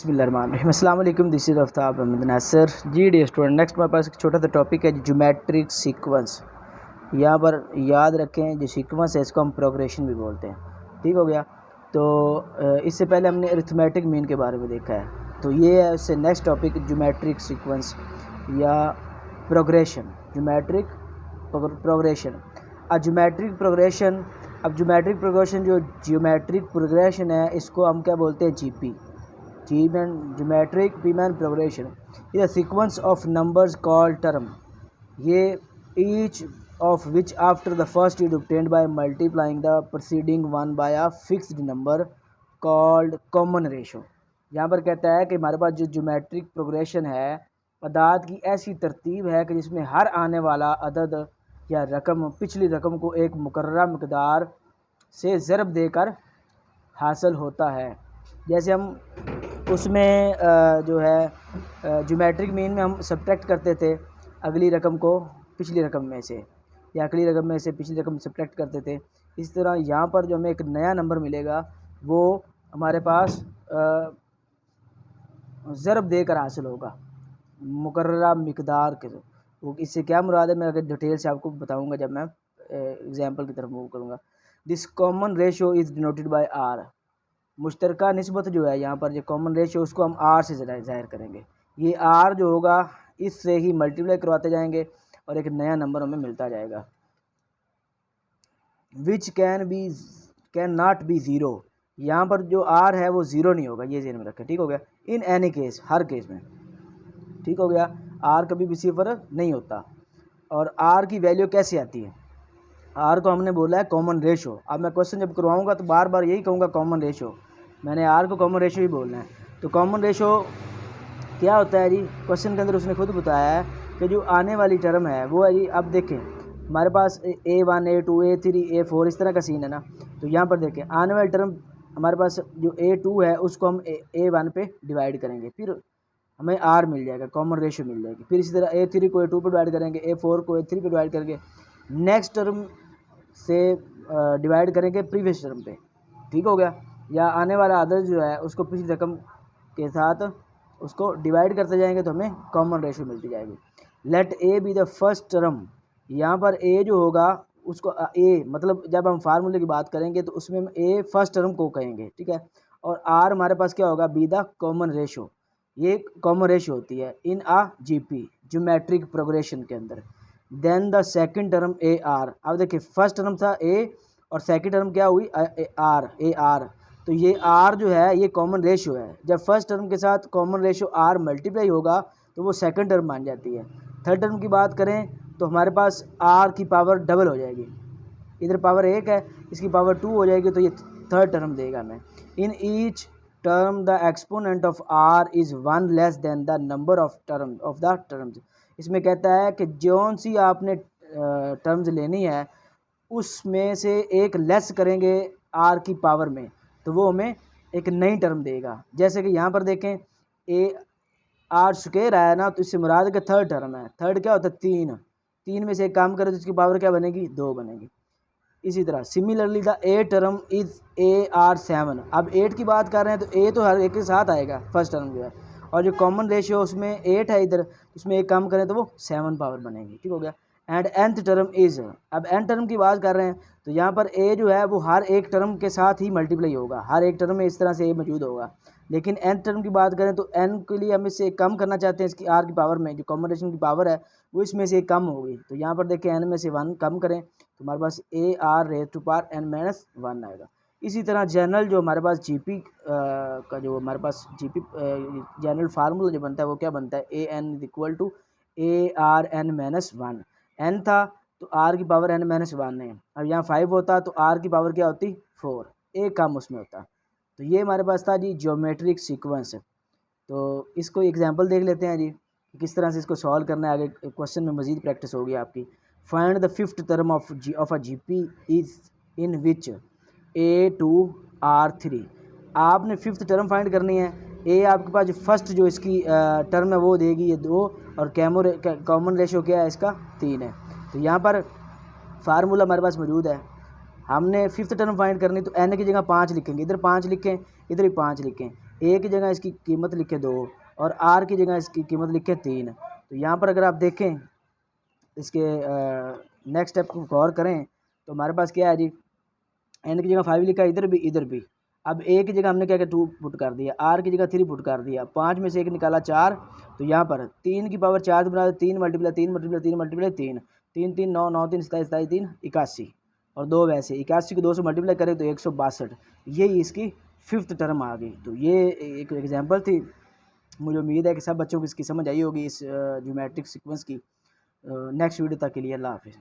बिस्मिल्लाहिर्रहमानिर्रहीम। अस्सलाम वालेकुम, this is Aftab Ahmed Nasir ji the student. Next हमारे पास एक छोटा सा टॉपिक है ज्योमेट्रिक सीक्वेंस। यहाँ पर याद रखें जो सीक्वेंस है इसको हम प्रोग्रेशन भी बोलते हैं। ठीक हो गया। तो इससे पहले हमने अरिथमेटिक मीन के बारे में देखा है, तो ये है उससे नेक्स्ट टॉपिक ज्योमेट्रिक सीक्वेंस या progression. Geometric progression geometric progression. अब ज्योमेट्रिक प्रोग्रेशन है इसको हम क्या बोलते हैं, GP. Geometric Riemann progression is a sequence of numbers called term. ये each of which after the first is obtained by multiplying the preceding one by a fixed number called common ratio. यहाँ पर कहता है कि हमारे पास जो geometric progression है अदाद की ऐसी तरतीब है कि जिसमें हर आने वाला अदद या रकम पिछली रकम को एक मुकर्रर मकदार से ज़रब देकर हासिल होता है। जैसे हम उसमें जो है ज्योमेट्रिक मीन में हम सब्ट्रैक्ट करते थे अगली रकम को पिछली रकम में से, या अगली रकम में से पिछली रकम सब्ट्रैक्ट करते थे। इस तरह यहाँ पर जो हमें एक नया नंबर मिलेगा वो हमारे पास ज़रब देकर हासिल होगा मुकर्ररा मिकदार के। वो इससे क्या मुराद है मैं अगर डिटेल से आपको बताऊँगा जब मैं एग्जाम्पल की तरफ मूव करूँगा। This common ratio is denoted by R. मुश्तरका निस्बत जो है यहाँ पर जो कॉमन रेशियो उसको हम आर से ज़ाहिर करेंगे। ये आर जो होगा इससे ही मल्टीप्लाई करवाते जाएंगे और एक नया नंबर हमें मिलता जाएगा। Which can not be zero. यहाँ पर जो आर है वो ज़ीरो नहीं होगा, ये ज़हन में रखें। ठीक हो गया। In any case, her case में। ठीक हो गया। आर कभी भी सिफर नहीं होता। और आर की वैल्यू कैसे आती है, आर को हमने बोला है कॉमन रेशो। अब मैं क्वेश्चन जब करवाऊंगा तो बार बार यही कहूँगा कॉमन रेशो। मैंने आर को कॉमन रेशो ही बोलना है। तो कॉमन रेशो क्या होता है जी, क्वेश्चन के अंदर उसने खुद बताया है कि जो आने वाली टर्म है वो है जी। अब देखें हमारे पास A1 A2 A3 A4 इस तरह का सीन है ना। तो यहाँ पर देखें आने वाली टर्म हमारे पास जो A2 है उसको हम A1 पे डिवाइड करेंगे, फिर हमें आर मिल जाएगा, कॉमन रेशो मिल जाएगी। फिर इसी तरह A3 को A2 पे डिवाइड करेंगे, A4 को A3 पे डिवाइड करेंगे, नेक्स्ट टर्म से डिवाइड करेंगे प्रीवियस टर्म पे। ठीक हो गया। या आने वाला अदद जो है उसको पिछली रकम के साथ उसको डिवाइड करते जाएंगे तो हमें कॉमन रेशो मिलती जाएगी। Let a be the first term. यहाँ पर ए जो होगा उसको ए मतलब जब हम फार्मूले की बात करेंगे तो उसमें हम ए फर्स्ट टर्म को कहेंगे। ठीक है। और आर हमारे पास क्या होगा, बी द कॉमन रेशो। ये कॉमन रेशो होती है in a GP geometric progression के अंदर। Then the second term a r. अब देखिए फर्स्ट टर्म था ए और सेकंड टर्म क्या हुई आर, ए आर। तो ये आर जो है ये कॉमन रेशियो है। जब फर्स्ट टर्म के साथ कॉमन रेशियो आर मल्टीप्लाई होगा तो वो सेकंड टर्म बन जाती है। थर्ड टर्म की बात करें तो हमारे पास आर की पावर डबल हो जाएगी। इधर पावर 1 है, इसकी पावर 2 हो जाएगी, तो ये थर्ड टर्म देगा हमें। In each term the exponent of r is 1 less than the number of the terms. इसमें कहता है कि जौन सी आपने टर्म्स लेनी है उसमें से एक लेस करेंगे आर की पावर में तो वो हमें एक नई टर्म देगा। जैसे कि यहाँ पर देखें ए आर स्क्वायर आया ना, तो इससे मुराद का थर्ड टर्म है। थर्ड क्या होता है, 3 में से एक काम करें तो इसकी पावर क्या बनेगी, 2 बनेगी। इसी तरह similarly the a term is A R 7। अब 8 की बात कर रहे हैं तो ए तो हर एक के साथ आएगा फर्स्ट टर्म जो है, और जो कॉमन रेशियो उसमें 8 है इधर, उसमें एक काम करें तो वो 7 पावर बनेगी। ठीक हो गया। And nth term is. अब n टर्म की बात कर रहे हैं तो यहाँ पर a जो है वो हर एक टर्म के साथ ही मल्टीप्लाई होगा, हर एक टर्म में इस तरह से a मौजूद होगा। लेकिन nth टर्म की बात करें तो n के लिए हम इससे कम करना चाहते हैं, इसकी r की पावर में जो कॉम्बिनेशन की पावर है वो इसमें से कम होगी। तो यहाँ पर देखें n में से 1 कम करें तो हमारे पास a r raise to power n-1 आएगा। इसी तरह जनरल जो हमारे पास जीपी का जो हमारे पास जीपी जनरल फार्मूला जो बनता है वो क्या बनता है, a n equal to a r n-1। n था तो r की पावर n-1 है। अब यहाँ 5 होता तो r की पावर क्या होती, 4, एक काम उसमें होता। तो ये हमारे पास था जी ज्योमेट्रिक सीक्वेंस। तो इसको एग्जांपल देख लेते हैं जी किस तरह से इसको सॉल्व करना है। आगे क्वेश्चन में मज़ीद प्रैक्टिस होगी आपकी। Find the fifth term of a GP is in which A2R3। आपने फिफ्थ टर्म फाइंड करनी है। ए आपके पास जो फर्स्ट जो इसकी टर्म है वो देगी ये 2, और कॉमन रेशो क्या है इसका, 3 है। तो यहाँ पर फार्मूला हमारे पास मौजूद है। हमने फिफ्थ टर्म फाइंड करनी तो n की जगह 5 लिखेंगे, इधर 5 लिखें, इधर भी 5 लिखें। ए की जगह इसकी कीमत लिखे 2 और आर की जगह इसकी कीमत लिखे 3। तो यहाँ पर अगर आप देखें इसके नेक्स्ट स्टेप को गौर करें तो हमारे पास क्या है जी, एन की जगह 5 लिखा है, इधर भी। अब ए की जगह हमने क्या किया 2 पुट कर दिया, आर की जगह 3 पुट कर दिया, 5 में से 1 निकाला 4। तो यहाँ पर 3 की पावर 4 बना 3 मल्टीप्लाई 3 मल्टीप्लाई 3 मल्टीप्लाई 3 3 3 9 9 3 27 27 3 81 और 2 वैसे 81 को 2 से मल्टीप्लाई करें तो 162। ये इसकी 5th टर्म आ गई। तो ये एक एग्जांपल थी। मुझे उम्मीद है कि सब बच्चों को इसकी समझ आई होगी इस ज्योमेट्रिक सीक्वेंस की। नेक्स्ट वीडियो तक के लिए अल्लाह हाफिज़।